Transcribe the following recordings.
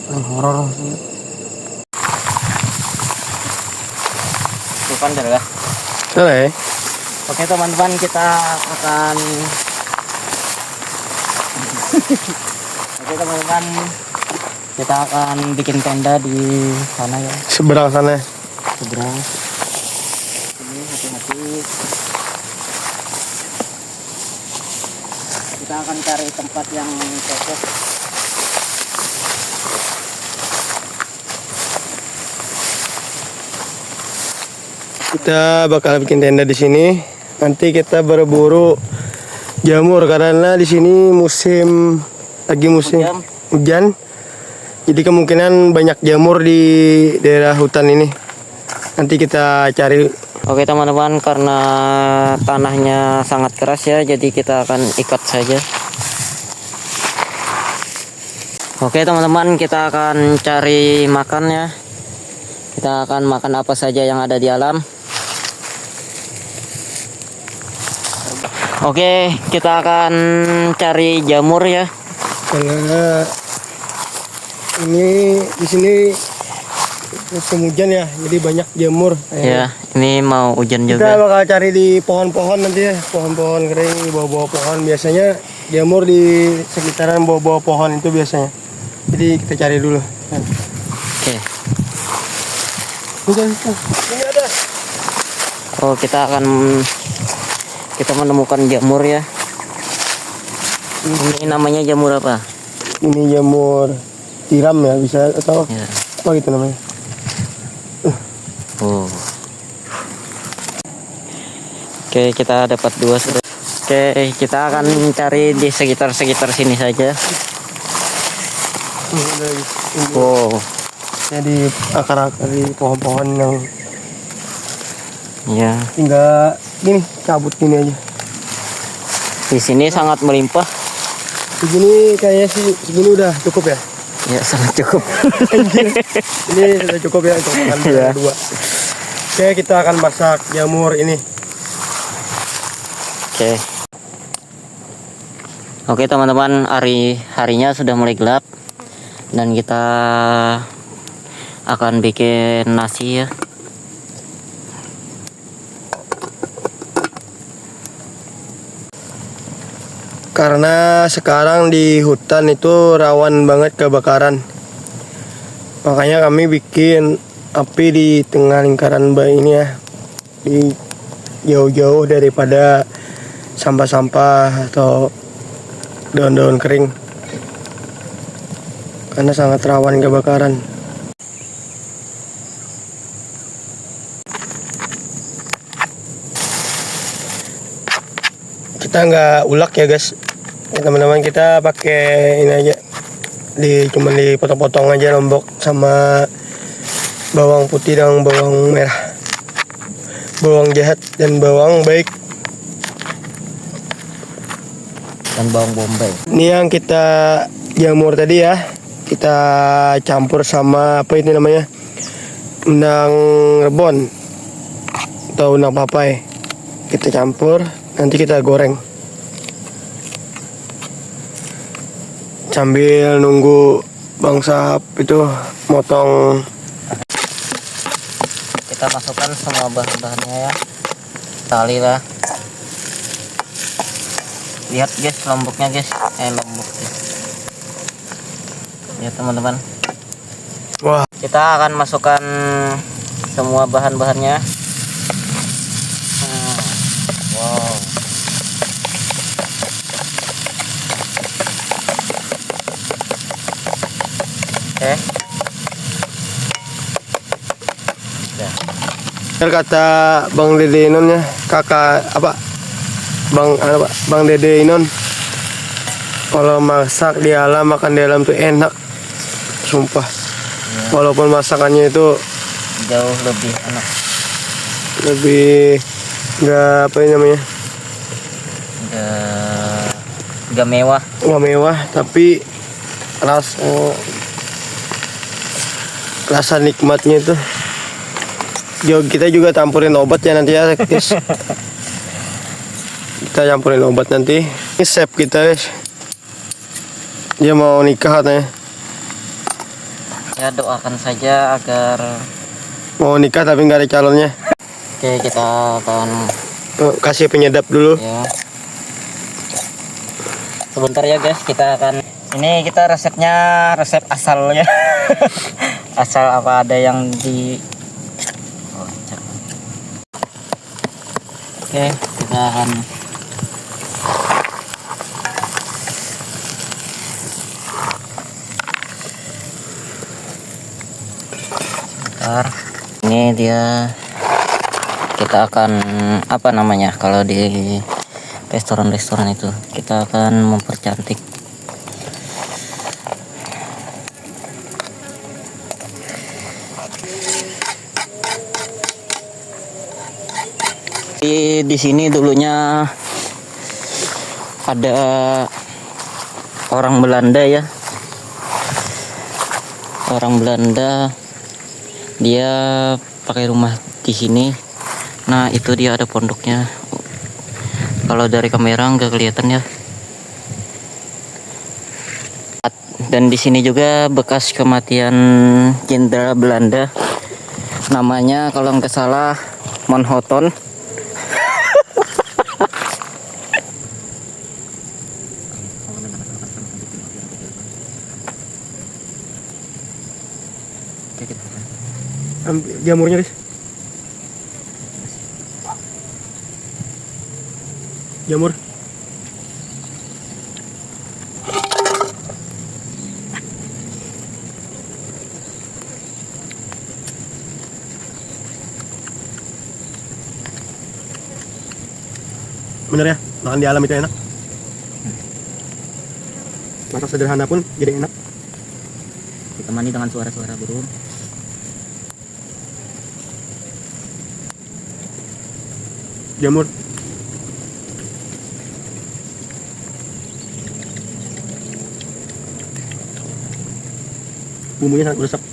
horor. Bukan ya? Boleh. Oke teman-teman, kita akan kita akan bikin tenda di sana ya. Seberang sana. Seberang. Ini hati-hati. Kita akan cari tempat yang cocok. Kita bakal bikin tenda di sini. Nanti kita berburu jamur karena di sini lagi musim hujan. Jadi kemungkinan banyak jamur di daerah hutan ini. Nanti kita cari. Oke teman-teman, karena tanahnya sangat keras ya, jadi kita akan ikat saja. Oke teman-teman, kita akan cari makan ya. Kita akan makan apa saja yang ada di alam. Oke, kita akan cari jamur ya. Karena ini di sini musim hujan ya, jadi banyak jamur. Ya, ini mau hujan Kita juga. bakal cari di pohon-pohon nanti ya, pohon-pohon kering, di bawah-bawah pohon. Biasanya jamur di sekitaran bawah-bawah pohon itu biasanya. Jadi kita cari dulu. Oke. Ini ada. Oh, kita menemukan jamur ya. Ini namanya jamur apa? Ini jamur tiram ya, bisa atau Ya. apa gitu namanya. Oh. Oke, kita dapat 2 sudah. Oke, kita akan cari di sekitar sini saja. Ini ada lagi. Wow. Jadi akar-akar di pohon-pohon yang Ya, tinggal gini, cabut gini aja. di sini sangat melimpah. Begini kayaknya sih segini udah cukup ya. Ya, sangat cukup. Ini sudah cukup ya untuk makan Iya. berdua. Oke, kita akan masak jamur ini. Oke. Oke teman-teman, harinya sudah mulai gelap dan kita akan bikin nasi ya. Karena sekarang di hutan itu rawan banget kebakaran. Makanya kami bikin api di tengah lingkaran ini ya. Di jauh-jauh daripada sampah-sampah atau daun-daun kering. Karena sangat rawan kebakaran. Kita nggak ulek ya guys. Ya, teman-teman, kita pakai ini aja, cuman dipotong-potong aja lombok sama bawang putih dan bawang merah, bawang jahat dan bawang baik, Dan bawang bombay. ini yang kita jamur tadi ya, kita campur sama apa ini namanya, undang rebon atau undang papai. Kita campur, nanti kita goreng sambil nunggu Bang Sahab itu motong. Kita masukkan semua bahan-bahannya ya. Tali lah. Lihat guys lomboknya guys. Lomboknya. Ya teman-teman. Wah, Kita akan masukkan semua bahan-bahannya. Wow. Oke. Ya. benar kata Bang Dede Inon ya, kakak apa? Bang Dede Inon. Kalau masak di alam, makan di alam tuh enak. Sumpah. Ya. Walaupun masakannya itu Jauh lebih enak. lebih nggak apa ini namanya, Nggak mewah. nggak mewah, tapi rasa nikmatnya itu. Kita juga campurin obat ya nanti ya guys. Kita campurin obat nanti. Ini chef kita guys, dia mau nikah katanya. Ya doakan saja agar. Mau nikah tapi nggak ada calonnya. Oke, kita akan Kasih penyedap dulu. ya. Sebentar ya guys, kita akan ini kita resepnya resep asalnya. Asal apa ada yang di Oke, kita akan bentar. Ini dia, kita akan apa namanya kalau di restoran-restoran itu, kita akan mempercantik. Di sini dulunya ada orang Belanda ya. Orang Belanda dia pakai rumah di sini. Nah, itu dia ada pondoknya. Kalau dari kamera nggak kelihatan ya. Dan di sini juga bekas kematian jenderal Belanda. Namanya kalau nggak salah Manhattan. Jamurnya, guys. Jamur. Bener ya, makan di alam itu enak. Masak sederhana pun jadi enak. Ditemani dengan suara-suara burung. Jamur. Bumbunya sangat meresap.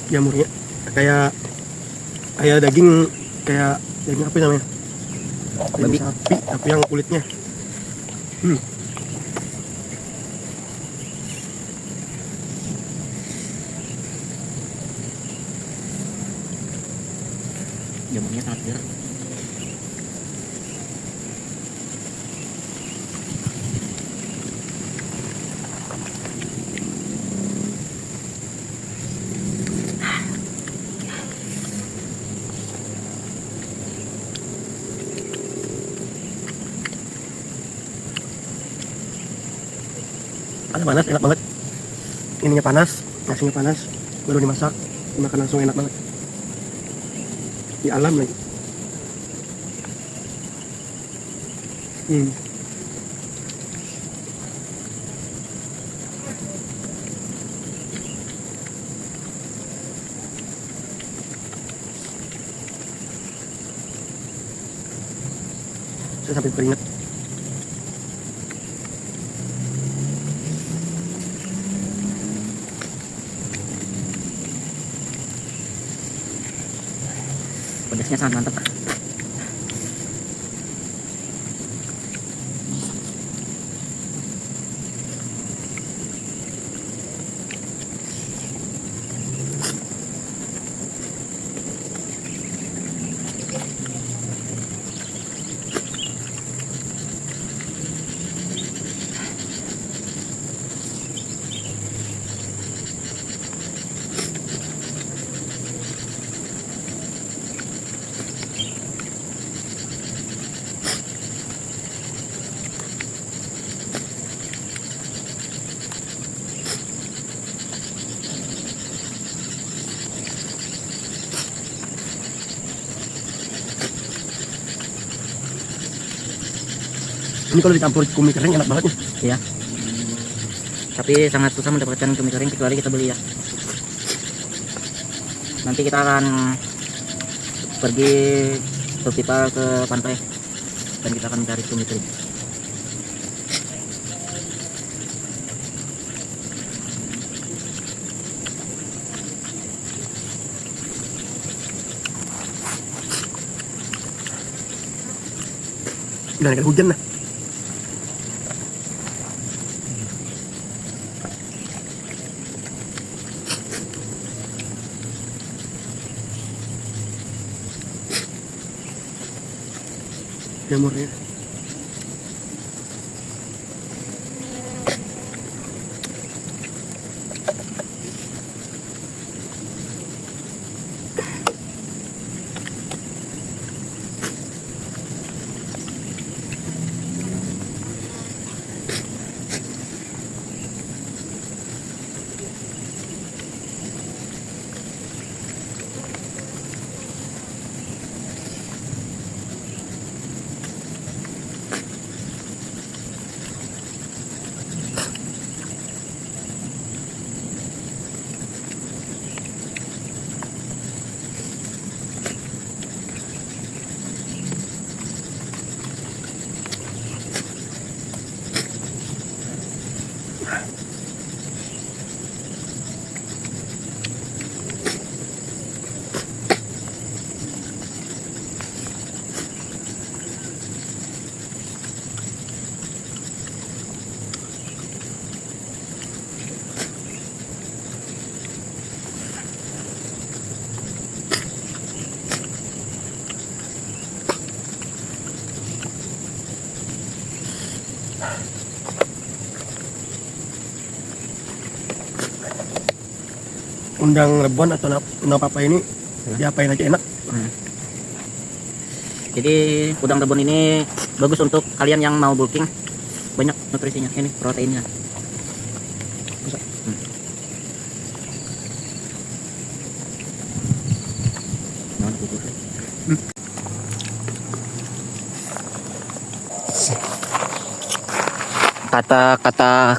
Jamurnya kayak daging, kayak daging apa namanya? Daging sapi, tapi yang kulitnya. Jamurnya sangat segar. Panas, enak banget. Ininya panas, nasinya panas, baru dimasak, dimakan langsung enak banget. Di alam lagi. Saya sampai keringat. Pedasnya sangat mantap. Ini kalau dicampur cumi kering enak banget nih. Ya. Tapi sangat susah mendapatkan cumi kering kecuali kita beli ya. Nanti kita akan pergi berpipa ke pantai dan kita akan mencari cumi kering. Udah ada hujan lah. Jamurnya. Undang rebon atau undang apa ini diapain aja enak. Jadi udang rebon ini bagus untuk kalian yang mau bulking, banyak nutrisinya, ini proteinnya.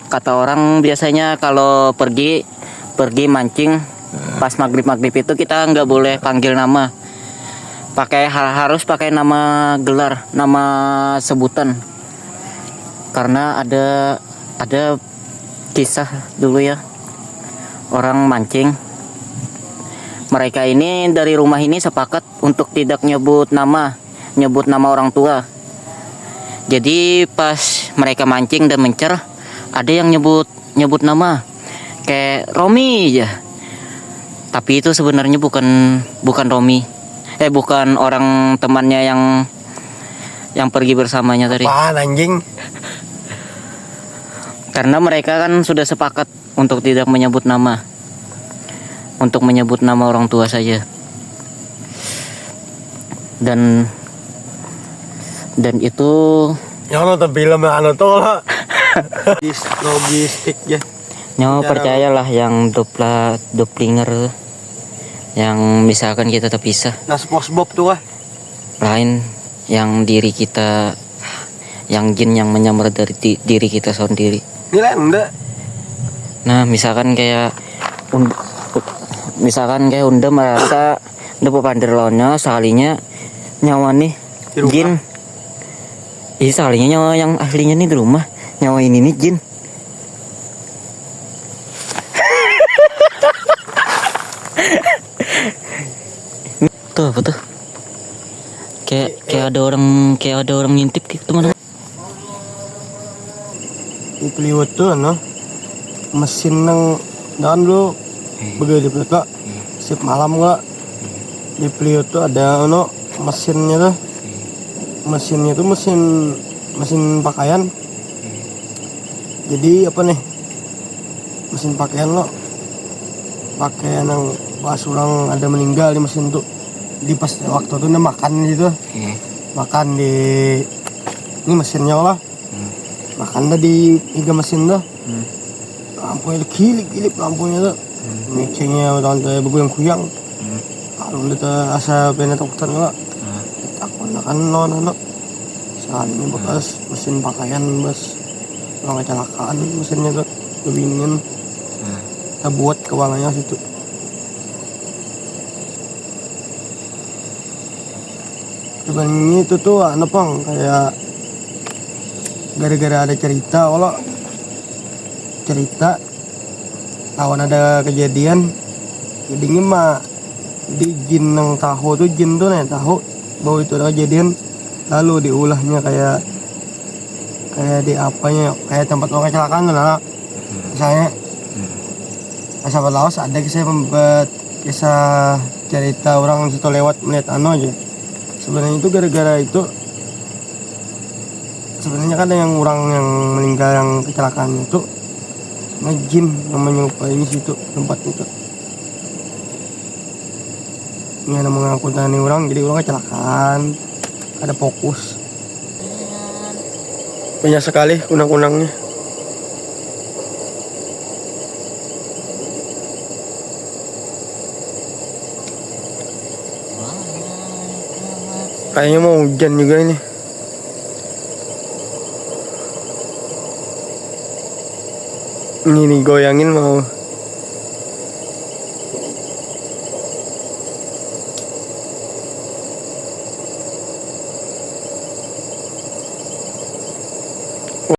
Kata orang biasanya kalau pergi mancing pas maghrib itu kita nggak boleh panggil nama, harus pakai nama gelar, nama sebutan, karena ada kisah dulu ya, orang mancing, mereka ini dari rumah ini sepakat untuk tidak nyebut nama orang tua. Jadi pas mereka mancing dan mencer, ada yang nyebut nama kayak Romi aja. Tapi itu sebenarnya bukan Romi. Bukan orang temannya yang pergi bersamanya tadi. Apaan anjing? Karena mereka kan sudah sepakat untuk tidak menyebut nama. Untuk menyebut nama orang tua saja. Dan itu yang nonton film yang tuh lah. Logistik ya. Nyawa percayalah yang doppelinger yang misalkan kita terpisah. Nah, SpongeBob tuh lah. Lain yang diri kita, yang jin yang menyamar dari diri kita sendiri. Nilai enggak? Nah, misalkan kayak Unda merasa depo panderlonya salinya nyawa nih jin. Salinya nyawa yang aslinya nih di rumah, nyawa ini nih jin. Tuh apa tuh? Kayak ada orang ngintip gitu teman-teman. Ini peliwet tuh mesin nang dan dulu begitu di sip malam nggak di peliwet tuh ada mesinnya tuh mesin pakaian. Jadi apa nih, mesin pakaian pakaian yang pas orang ada meninggal di mesin tuh, di pas waktu itu makan gitu, makan di ini mesinnya lah, makan dah di tiga mesin dah, lampunya kilip lampunya tuh, micenya udah begoyang kuyang, kalau udah asa pengen dokter lah, takut kan kecelakaan. Ini bekas mesin pakaian bos. Orang kecelakaan mesinnya tuh kebingin. Kita buat kepalanya situ. Sebenarnya itu tuh apa Pang, kayak gara-gara ada cerita, kalau cerita lawan ada kejadian jadinya mah di jin yang tahu tuh, jin tuh nih tahu bahwa itu ada kejadian, lalu diulahnya kayak di apanya, kayak tempat orang kecelakaan tuh lah misalnya. Sahabat Laos ada kisah membuat kisah cerita orang situ lewat melihat aja. Sebenarnya itu gara-gara itu, sebenarnya kan ada yang orang yang meninggal yang kecelakaan itu ngejin yang menyerupai ini situ tempat itu. Ini ada mengangkutani orang, jadi orang kecelakaan, ada fokus. Banyak sekali kunang-kunangnya. Kayaknya mau hujan juga ini. Ini nih goyangin mau